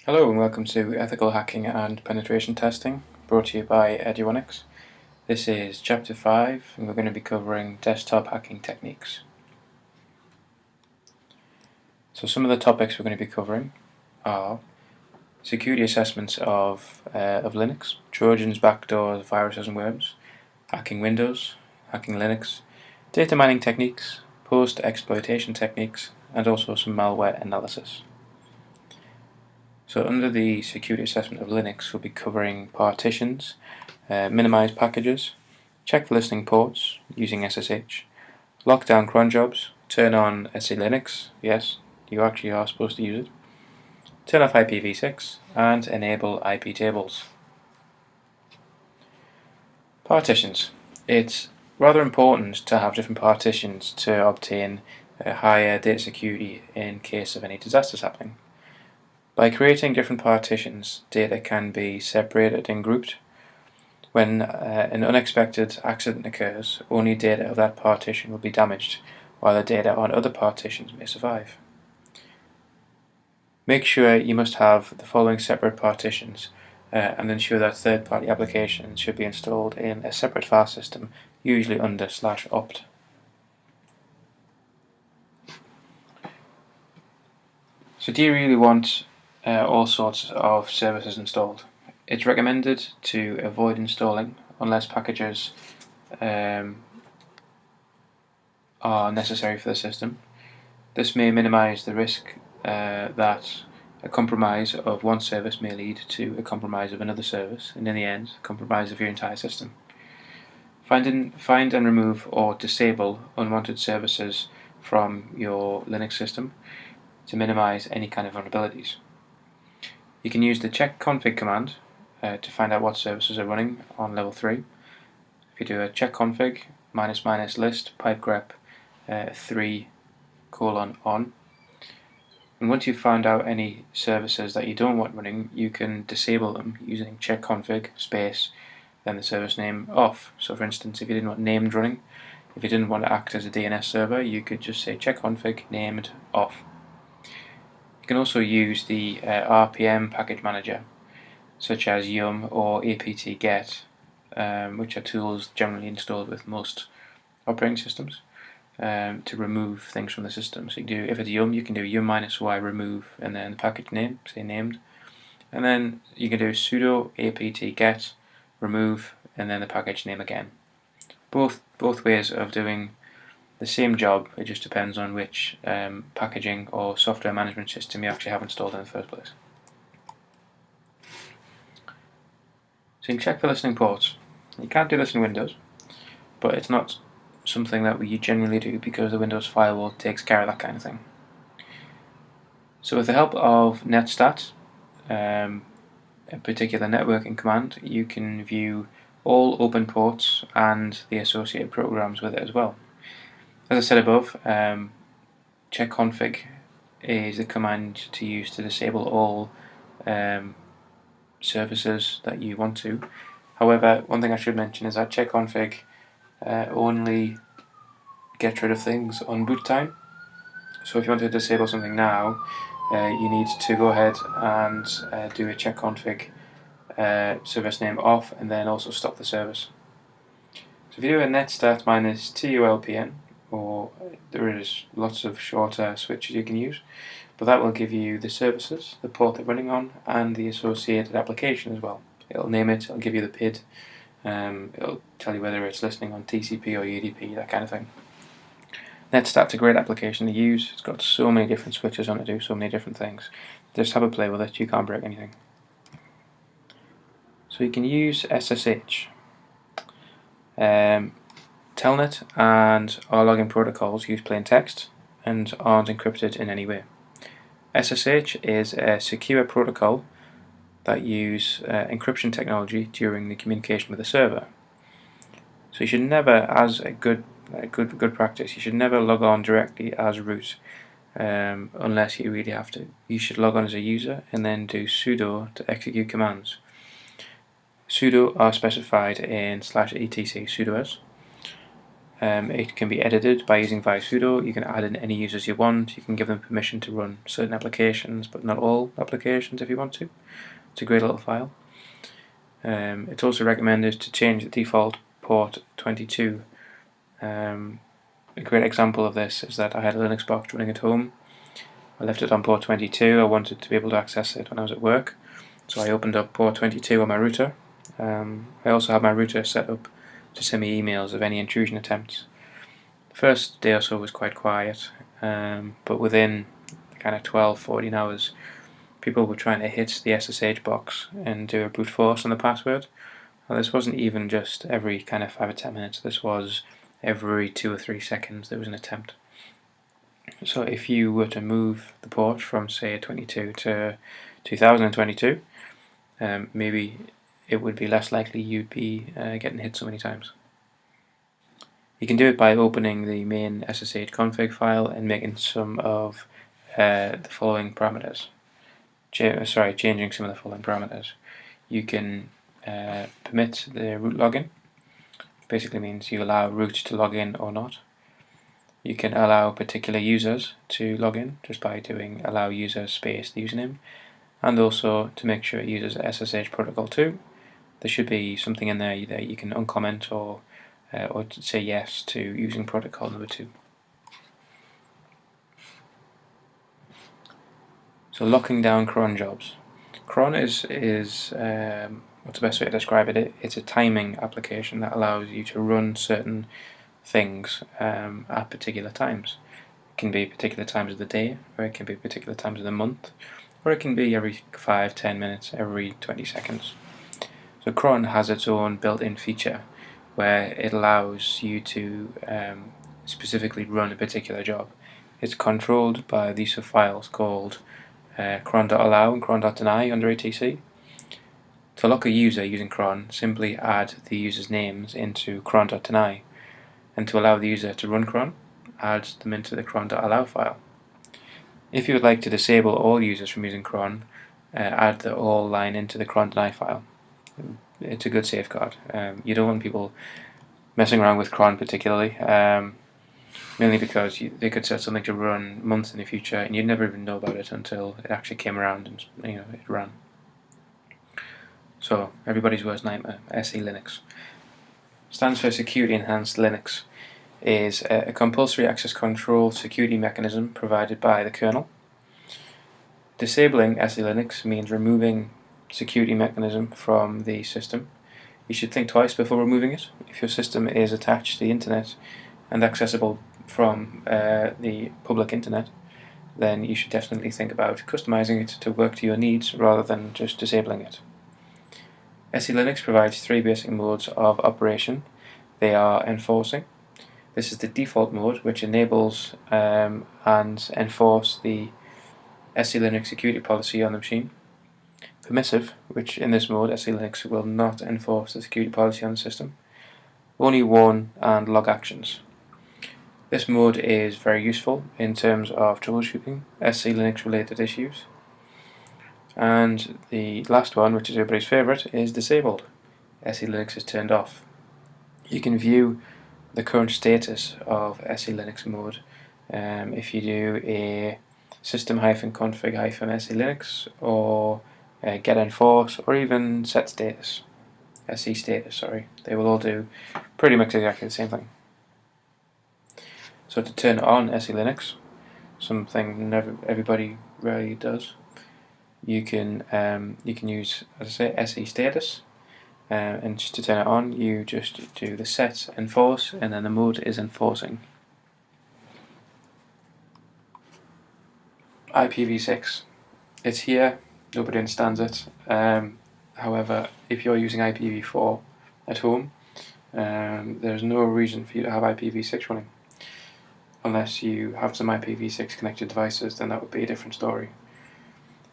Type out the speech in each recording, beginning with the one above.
Hello and welcome to Ethical Hacking and Penetration Testing, brought to you by Eduonix. This is Chapter 5 and we're going to be covering desktop hacking techniques. So some of the topics we're going to be covering are security assessments of Linux, Trojans, backdoors, viruses and worms, hacking Windows, hacking Linux, data mining techniques, post-exploitation techniques, and also some malware analysis. So under the security assessment of Linux, we'll be covering partitions, minimize packages, check for listening ports using SSH, lock down cron jobs, turn on SELinux, yes, you actually are supposed to use it, turn off IPv6, and enable IP tables. Partitions. It's rather important to have different partitions to obtain higher data security in case of any disasters happening. By creating different partitions, data can be separated and grouped. When an unexpected accident occurs, only data of that partition will be damaged, while the data on other partitions may survive. Make sure you must have the following separate partitions, and ensure that third-party applications should be installed in a separate file system, usually under /opt. So do you really want all sorts of services installed? It's recommended to avoid installing unless packages are necessary for the system. This may minimize the risk that a compromise of one service may lead to a compromise of another service, and in the end, a compromise of your entire system. Find and remove or disable unwanted services from your Linux system to minimize any kind of vulnerabilities. You can use the check config command to find out what services are running on level 3. If you do a check config --list pipegrep 3:on, and once you've found out any services that you don't want running, you can disable them using check config space then the service name off. So for instance, if you didn't want named running, if you didn't want to act as a DNS server, you could just say check config named off. You can also use the RPM package manager, such as yum or apt-get, which are tools generally installed with most operating systems, to remove things from the system. So you can do, if it's yum, you can do yum-y remove and then the package name, say named, and then you can do sudo apt-get remove and then the package name again. Both ways of doing the same job, it just depends on which packaging or software management system you actually have installed in the first place. So you can check for listening ports. You can't do this in Windows, but it's not something that we generally do because the Windows firewall takes care of that kind of thing. So with the help of netstat, a particular networking command, you can view all open ports and the associated programs with it as well. As I said above, check config is the command to use to disable all services that you want to. However, one thing I should mention is that check config only gets rid of things on boot time. So if you want to disable something now, you need to go ahead and do a check config service name off and then also stop the service. So if you do a netstat -tulpn, or there is lots of shorter switches you can use, but that will give you the services, the port they're running on, and the associated application as well. It'll name it, it'll give you the PID, it'll tell you whether it's listening on TCP or UDP, that kind of thing. Netstat's a great application to use. It's got so many different switches on it, do so many different things. Just have a play with it, you can't break anything. So you can use SSH. Telnet and our login protocols use plain text and aren't encrypted in any way. SSH is a secure protocol that use encryption technology during the communication with the server. So you should never, as a good practice, you should never log on directly as root unless you really have to. You should log on as a user and then do sudo to execute commands. Sudo are specified in /etc sudoers. It can be edited by using sudo. You can add in any users you want. You can give them permission to run certain applications, but not all applications if you want to. It's a great little file. It's also recommended to change the default port 22. A great example of this is that I had a Linux box running at home. I left it on port 22. I wanted to be able to access it when I was at work, so I opened up port 22 on my router. I also have my router set up to send me emails of any intrusion attempts. The first day or so was quite quiet, but within kind of 12-14 hours people were trying to hit the SSH box and do a brute force on the password. Well, this wasn't even just every kind of 5 or 10 minutes, this was every 2 or 3 seconds there was an attempt. So if you were to move the port from say 22 to 2022, maybe it would be less likely you'd be getting hit so many times. You can do it by opening the main SSH config file and making some of the following parameters. Changing some of the following parameters. You can permit the root login. Basically means you allow root to log in or not. You can allow particular users to log in just by doing allow user space the username, and also to make sure it uses SSH protocol 2. There should be something in there that you can uncomment or say yes to using protocol number 2. So locking down cron jobs. Cron is what's the best way to describe it? It's a timing application that allows you to run certain things at particular times. It can be particular times of the day, or it can be particular times of the month, or it can be every 5-10 minutes, every 20 seconds. So cron has its own built-in feature where it allows you to specifically run a particular job. It's controlled by these files called cron.allow and cron.deny under ATC. To lock a user using cron, simply add the user's names into cron.deny, and to allow the user to run cron, add them into the cron.allow file. If you would like to disable all users from using cron, add the all line into the cron.deny file. It's a good safeguard. You don't want people messing around with cron particularly, mainly because they could set something to run months in the future and you'd never even know about it until it actually came around and it ran. So everybody's worst nightmare, SE Linux. Stands for Security Enhanced Linux. Is a compulsory access control security mechanism provided by the kernel. Disabling SE Linux means removing security mechanism from the system. You should think twice before removing it. If your system is attached to the internet and accessible from the public internet, then you should definitely think about customizing it to work to your needs rather than just disabling it. SE Linux provides 3 basic modes of operation. They are enforcing. This is the default mode, which enables and enforce the SE Linux security policy on the machine. Permissive, which in this mode SE Linux will not enforce the security policy on the system. Only warn and log actions. This mode is very useful in terms of troubleshooting SE Linux related issues. And the last one, which is everybody's favourite, is disabled. SE Linux is turned off. You can view the current status of SE Linux mode if you do a system-config-SE Linux or get enforce or even set status, SE status, sorry. They will all do pretty much exactly the same thing. So to turn on SE Linux, something everybody rarely does, you can use, as I say, SE status, and just to turn it on, you just do the set enforce, and then the mode is enforcing. IPv6, it's here. Nobody understands it. However, if you're using IPv4 at home, there's no reason for you to have IPv6 running. Unless you have some IPv6 connected devices, then that would be a different story.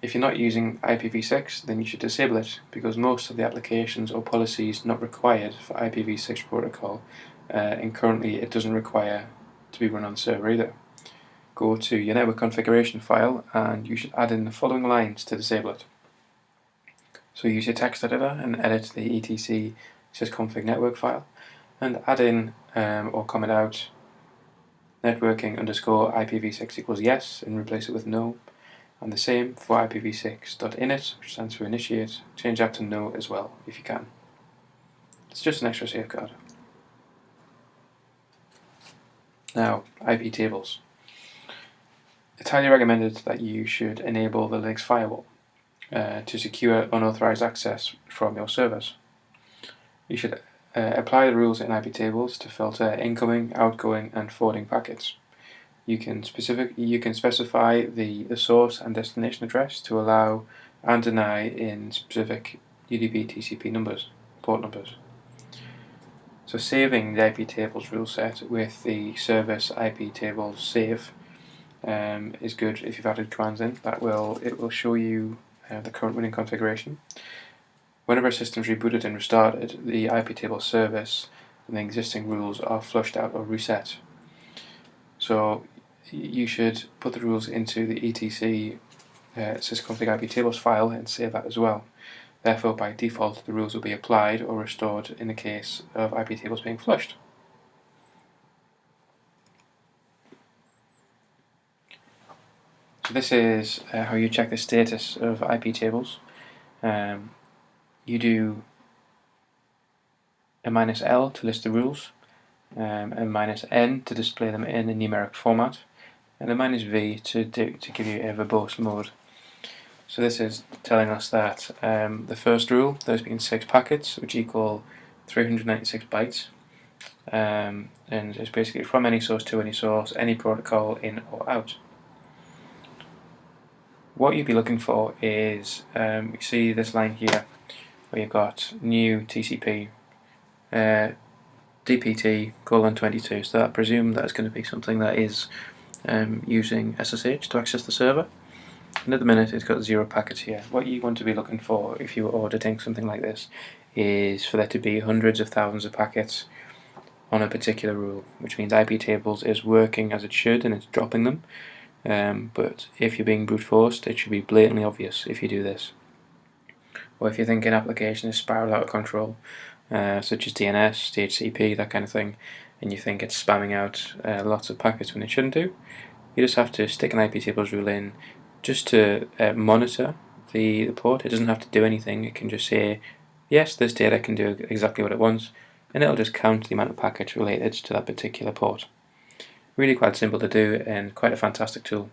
If you're not using IPv6, then you should disable it, because most of the applications or policies not required for IPv6 protocol, and currently it doesn't require to be run on the server either. Go to your network configuration file and you should add in the following lines to disable it. So use your text editor and edit the etc sysconfig network file, and add in or comment out networking underscore IPv6 equals yes and replace it with no. And the same for IPv6.init, which stands for initiate. Change that to no as well if you can. It's just an extra safeguard. Now, IP tables. It's highly recommended that you should enable the Linux firewall to secure unauthorized access from your servers. You should apply the rules in IP tables to filter incoming, outgoing, and forwarding packets. You can specify the source and destination address to allow and deny in specific UDP TCP numbers, port numbers. So saving the IP tables rule set with the service IP tables save is good if you've added commands in. It will show you the current running configuration. Whenever a system is rebooted and restarted, the IP table service and the existing rules are flushed out or reset. So you should put the rules into the etc sysconfig IP tables file and save that as well. Therefore, by default, the rules will be applied or restored in the case of IP tables being flushed. So this is how you check the status of IP tables. You do a -L to list the rules, a -N to display them in a numeric format, and a -V to give you a verbose mode. So this is telling us that the first rule, there's been 6 packets, which equal 396 bytes, and it's basically from any source to any source, any protocol in or out. What you'd be looking for is, you see this line here, where you've got new TCP DPT :22, so that presumes that it's going to be something that is using SSH to access the server. And at the minute it's got 0 packets here. What you want to be looking for if you were auditing something like this is for there to be hundreds of thousands of packets on a particular rule, which means IP tables is working as it should and it's dropping them. But if you're being brute forced, it should be blatantly obvious if you do this. Or if you think an application is spiraled out of control, such as DNS, DHCP, that kind of thing, and you think it's spamming out lots of packets when it shouldn't do, you just have to stick an IP tables rule in just to monitor the port. It doesn't have to do anything. It can just say, yes, this data can do exactly what it wants, and it'll just count the amount of packets related to that particular port. Really quite simple to do and quite a fantastic tool.